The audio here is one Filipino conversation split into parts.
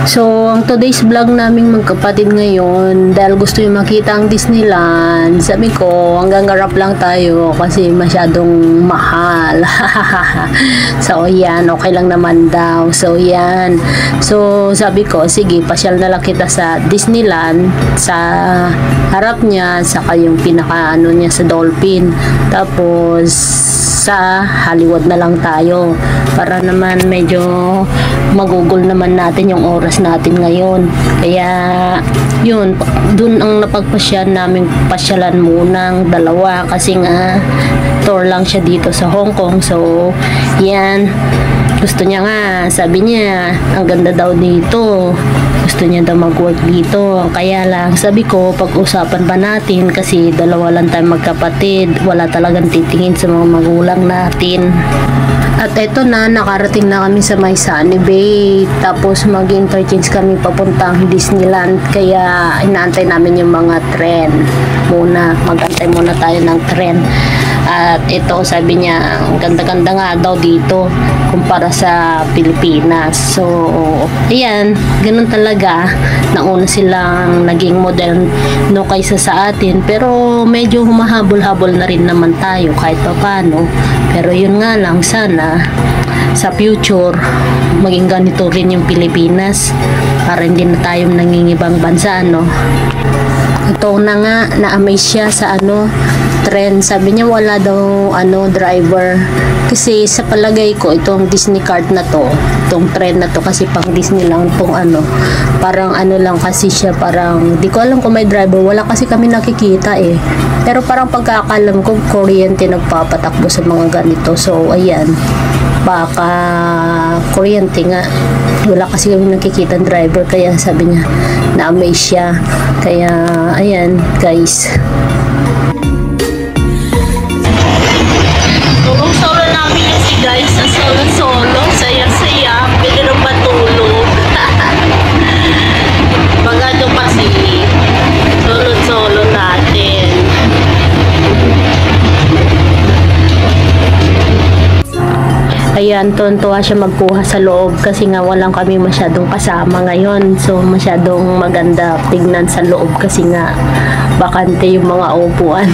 So, ang today's vlog naming magkapatid ngayon, dahil gusto yung makita ang Disneyland, sabi ko, hanggang garap lang tayo kasi masyadong mahal. So, yan, okay lang naman daw. So, yan. So, sabi ko, sige, pasyal na lang kita sa Disneyland, sa harap niya, saka yung pinaka-ano niya sa Dolphin. Tapos, sa Hollywood na lang tayo para naman medyo magugol naman natin yung oras natin ngayon. Kaya yun, dun ang napagpasyan namin pasyalan munang dalawa kasi nga tour lang siya dito sa Hong Kong. So yan, gusto niya nga, sabi niya ang ganda daw dito, gusto niya daw mag-work dito. Kaya lang sabi ko, pag-usapan pa natin kasi dalawa lang tayo magkapatid, wala talagang titingin sa mga magulang natin. At eto na, nakarating na kami sa may Sunny Bay. Tapos mag-interchange kami papuntang Disneyland. Kaya inaantay namin yung mga tren muna. Mag-antay muna tayo ng tren. At ito, sabi niya, ang ganda-ganda nga daw dito kumpara sa Pilipinas. So, ayan, ganun talaga. Nauna silang naging modern no kaysa sa atin. Pero medyo humahabol-habol na rin naman tayo kahit pa paano. Pero yun nga lang, sana sa future maging ganito rin yung Pilipinas para hindi na tayo nangingibang bansa, no? Ito na nga, na-amaze siya sa tren. Sabi niya wala daw driver kasi sa palagay ko itong Disney card na to, itong tren na to kasi pang Disney lang itong parang lang kasi siya, parang di ko alam kung may driver, wala kasi kami nakikita pero parang pagkakalam ko kuryente nagpapatakbo sa mga ganito. So ayan, baka kuryente nga, wala kasi kami nakikita driver, kaya sabi niya na-amaze siya. Kaya ayan guys, solo namin yan si guys sa solo, saya-saya, pwede nang matulog. Mga kasi solo natin. Ayan, tuwa siya magkuha sa loob kasi nga walang kami masyadong kasama ngayon. So, masyadong maganda tignan sa loob kasi nga bakante yung mga upuan.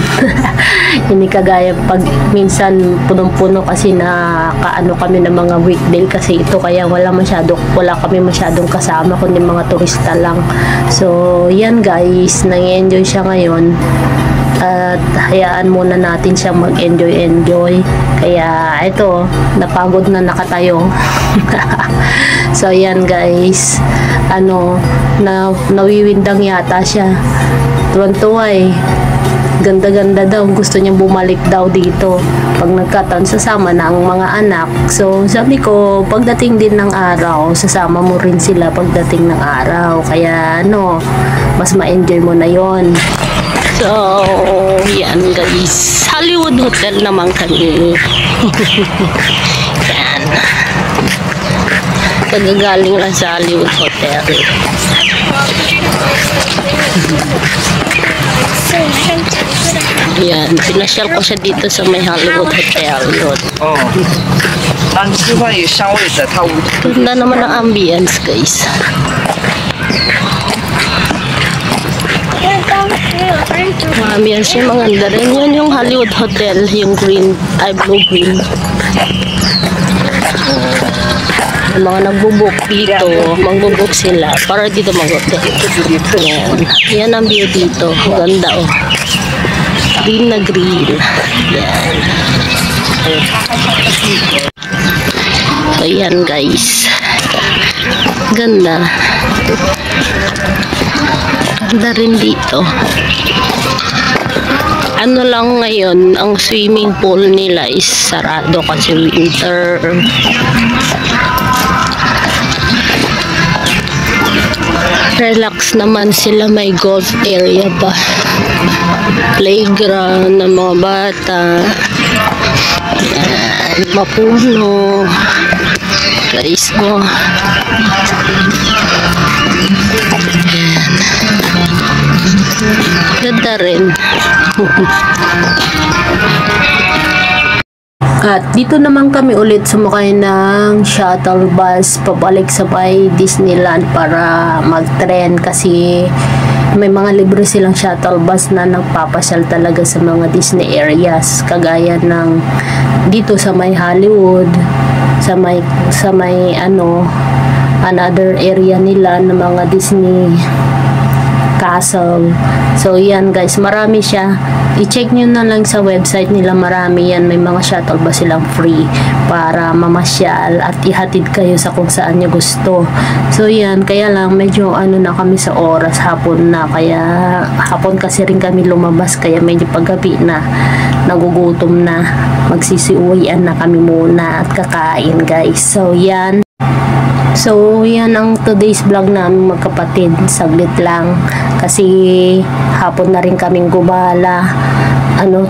Hindi kagaya pag minsan punong-puno kasi na kami ng mga weekday kasi ito, kaya wala kami masyadong kasama kundi mga turista lang. So, yan guys, nang-enjoy siya ngayon. At hayaan muna natin siyang mag-enjoy. Kaya ito, napagod na nakatayo. So yan guys, nawiwindang yata siya. Tuwan-tuwa ganda-ganda daw, gusto niya bumalik daw dito pag nagkataon, sasama na ang mga anak. So sabi ko, pagdating din ng araw, sasama mo rin sila pagdating ng araw. Kaya mas ma-enjoy mo na yon. So, yan guys. Hollywood Hotel naman kami. Yan. Kagagaling lang sa Hollywood Hotel. Yan. Pinasyal ko siya dito sa may Hollywood Hotel. Oh. Ganda naman ang ambience guys. Ambience yung maganda rin. Yan yung Hollywood Hotel, yung blue-green. Yung mga nagbubuk dito, magbubuk sila para dito mag-hotel. Yan ang view dito. Ganda Green na green. Yan. Ayan guys. Ganda. Ganda rin dito. Lang ngayon, ang swimming pool nila is sarado kasi winter. Relax naman sila, may golf area ba, playground ng mga bata. Yan, mapuno guys mo. Ganda rin. At Dito naman kami ulit sumakay ng shuttle bus pabalik sa may Disneyland para mag-tren kasi may mga libre silang shuttle bus na nagpapasyal talaga sa mga Disney areas kagaya ng dito sa may Hollywood, sa may another area nila ng mga Disney Castle. So yan guys, marami siya. I-check nyo na lang sa website nila, marami yan. May mga shuttle bus silang free para mamasyal at ihatid kayo sa kung saan nyo gusto. So yan, kaya lang medyo na kami sa oras, hapon na. Kaya hapon kasi rin kami lumabas, kaya medyo paggabi na, nagugutom na. Magsisiuwian na kami muna at kakain guys. So yan. So, yan ang today's vlog namin magkapatid. Saglit lang. Kasi hapon na rin kaming gumala.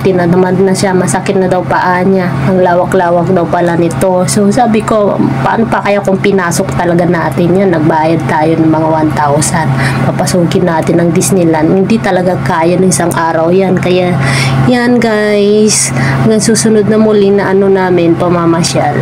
Tinadamad na siya. Masakit na daw paa niya. Ang lawak-lawak daw pala nito. So, sabi ko, paano pa kaya kung pinasok talaga natin yan? Nagbayad tayo ng mga 1,000. Papasukin natin ang Disneyland. Hindi talaga kaya ng isang araw yan. Kaya, yan guys. Hanggang susunod na muli na namin pamamasyal.